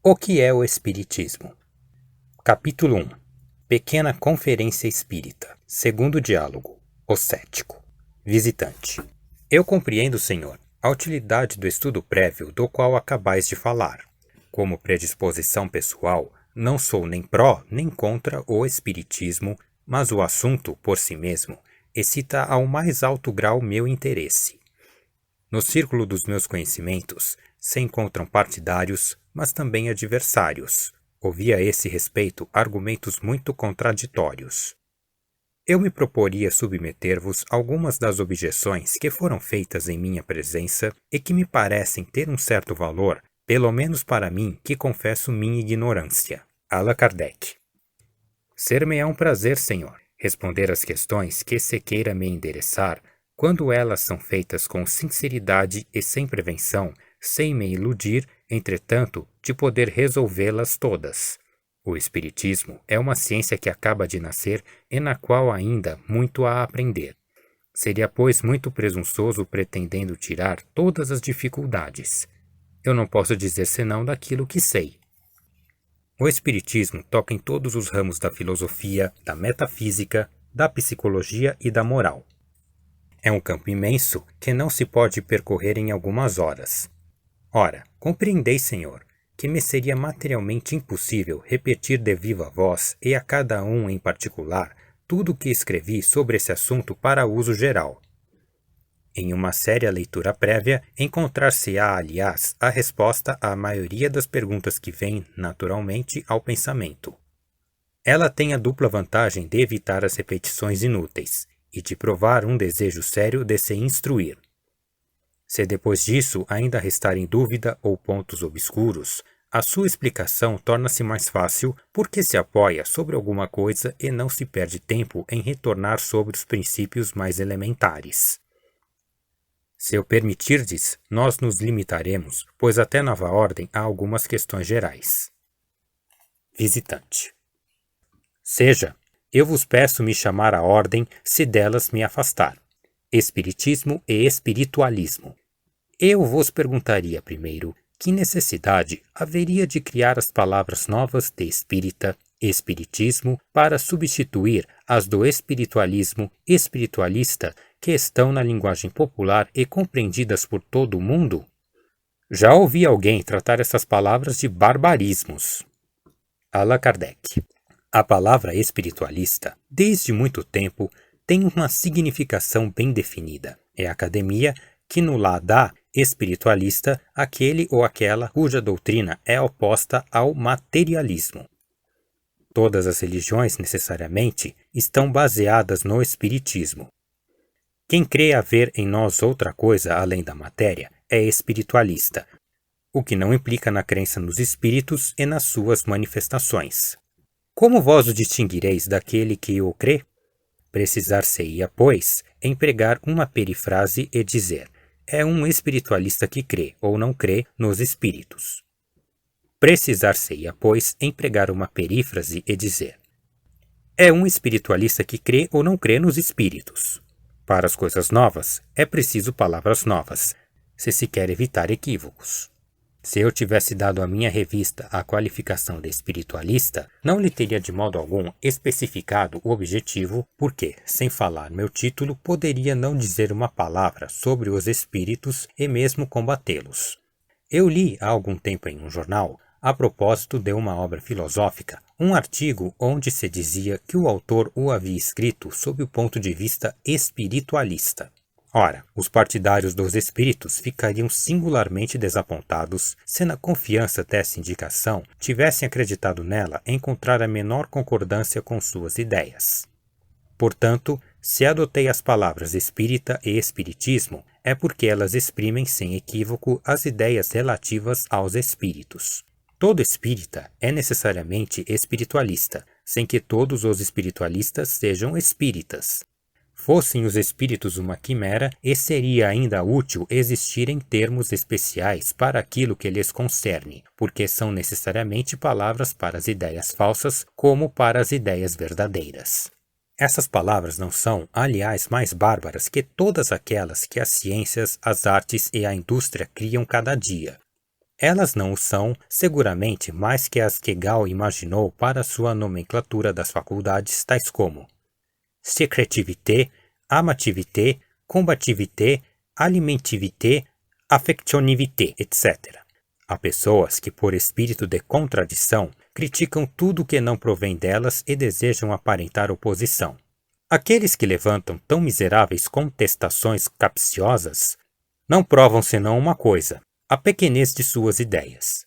O que é o Espiritismo? Capítulo 1. Pequena Conferência Espírita. Segundo diálogo. O cético. Visitante. Eu compreendo, senhor, a utilidade do estudo prévio do qual acabais de falar. Como predisposição pessoal, não sou nem pró nem contra o Espiritismo, mas o assunto, por si mesmo, excita ao mais alto grau meu interesse. No círculo dos meus conhecimentos se encontram partidários, mas também adversários. Ouvi a esse respeito argumentos muito contraditórios. Eu me proporia submeter-vos algumas das objeções que foram feitas em minha presença e que me parecem ter um certo valor, pelo menos para mim que confesso minha ignorância. Allan Kardec. Ser-me-á um prazer, senhor, responder às questões que se queira me endereçar, quando elas são feitas com sinceridade e sem prevenção, sem me iludir, entretanto, de poder resolvê-las todas. O Espiritismo é uma ciência que acaba de nascer e na qual ainda muito há a aprender. Seria, pois, muito presunçoso pretendendo tirar todas as dificuldades. Eu não posso dizer senão daquilo que sei. O Espiritismo toca em todos os ramos da filosofia, da metafísica, da psicologia e da moral. É um campo imenso que não se pode percorrer em algumas horas. Ora, compreendeis, senhor, que me seria materialmente impossível repetir de viva voz e a cada um em particular tudo o que escrevi sobre esse assunto para uso geral. Em uma séria leitura prévia, encontrar-se-á, aliás, a resposta à maioria das perguntas que vêm, naturalmente, ao pensamento. Ela tem a dupla vantagem de evitar as repetições inúteis e de provar um desejo sério de se instruir. Se depois disso ainda restarem dúvida ou pontos obscuros, a sua explicação torna-se mais fácil porque se apoia sobre alguma coisa e não se perde tempo em retornar sobre os princípios mais elementares. Se o permitirdes, nós nos limitaremos, pois até nova ordem há algumas questões gerais. Visitante. Seja, eu vos peço me chamar à ordem se delas me afastar. Espiritismo e espiritualismo. Eu vos perguntaria primeiro, que necessidade haveria de criar as palavras novas de espírita, espiritismo, para substituir as do espiritualismo, espiritualista, que estão na linguagem popular e compreendidas por todo o mundo? Já ouvi alguém tratar essas palavras de barbarismos. Allan Kardec. A palavra espiritualista, desde muito tempo, tem uma significação bem definida. É a academia que no lá dá espiritualista aquele ou aquela cuja doutrina é oposta ao materialismo. Todas as religiões, necessariamente, estão baseadas no espiritismo. Quem crê haver em nós outra coisa além da matéria é espiritualista, o que não implica na crença nos espíritos e nas suas manifestações. Como vós o distinguireis daquele que o crê? Precisar-se-ia, pois, empregar uma perifrase e dizer: é um espiritualista que crê ou não crê nos espíritos. Precisar-se-ia, pois, empregar uma perífrase e dizer: é um espiritualista que crê ou não crê nos espíritos. Para as coisas novas, é preciso palavras novas, se quer evitar equívocos. Se eu tivesse dado à minha revista a qualificação de espiritualista, não lhe teria de modo algum especificado o objetivo, porque, sem falar meu título, poderia não dizer uma palavra sobre os espíritos e mesmo combatê-los. Eu li há algum tempo em um jornal, a propósito de uma obra filosófica, um artigo onde se dizia que o autor o havia escrito sob o ponto de vista espiritualista. Ora, os partidários dos espíritos ficariam singularmente desapontados se na confiança dessa indicação tivessem acreditado nela encontrar a menor concordância com suas ideias. Portanto, se adotei as palavras espírita e espiritismo, é porque elas exprimem sem equívoco as ideias relativas aos espíritos. Todo espírita é necessariamente espiritualista, sem que todos os espiritualistas sejam espíritas. Fossem os espíritos uma quimera, e seria ainda útil existirem termos especiais para aquilo que lhes concerne, porque são necessariamente palavras para as ideias falsas como para as ideias verdadeiras. Essas palavras não são, aliás, mais bárbaras que todas aquelas que as ciências, as artes e a indústria criam cada dia. Elas não o são, seguramente, mais que as que Gall imaginou para sua nomenclatura das faculdades, tais como secretivité, amativité, combativité, alimentivité, affectionivité, etc. Há pessoas que, por espírito de contradição, criticam tudo que não provém delas e desejam aparentar oposição. Aqueles que levantam tão miseráveis contestações capciosas não provam senão uma coisa: a pequenez de suas ideias.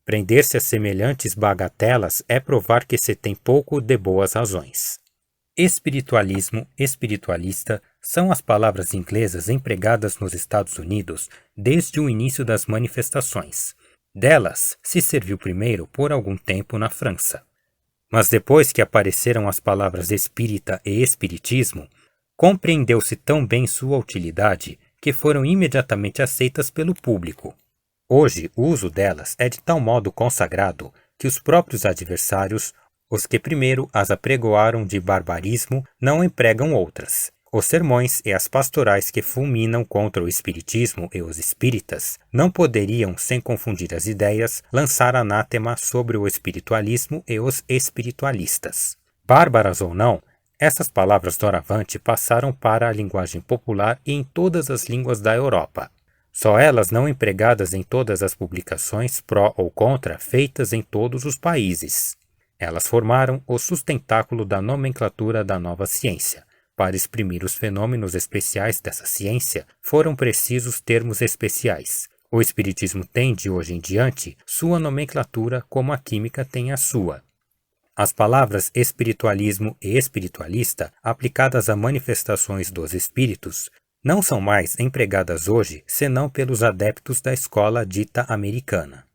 Prender-se a semelhantes bagatelas é provar que se tem pouco de boas razões. Espiritualismo, espiritualista são as palavras inglesas empregadas nos Estados Unidos desde o início das manifestações. Delas se serviu primeiro por algum tempo na França. Mas depois que apareceram as palavras espírita e espiritismo, compreendeu-se tão bem sua utilidade que foram imediatamente aceitas pelo público. Hoje, o uso delas é de tal modo consagrado que os próprios adversários, os que primeiro as apregoaram de barbarismo, não empregam outras. Os sermões e as pastorais que fulminam contra o espiritismo e os espíritas não poderiam, sem confundir as ideias, lançar anátema sobre o espiritualismo e os espiritualistas. Bárbaras ou não, essas palavras doravante passaram para a linguagem popular e em todas as línguas da Europa. Só elas não empregadas em todas as publicações pró ou contra feitas em todos os países. Elas formaram o sustentáculo da nomenclatura da nova ciência. Para exprimir os fenômenos especiais dessa ciência, foram precisos termos especiais. O espiritismo tem, de hoje em diante, sua nomenclatura como a química tem a sua. As palavras espiritualismo e espiritualista, aplicadas a manifestações dos espíritos, não são mais empregadas hoje senão pelos adeptos da escola dita americana.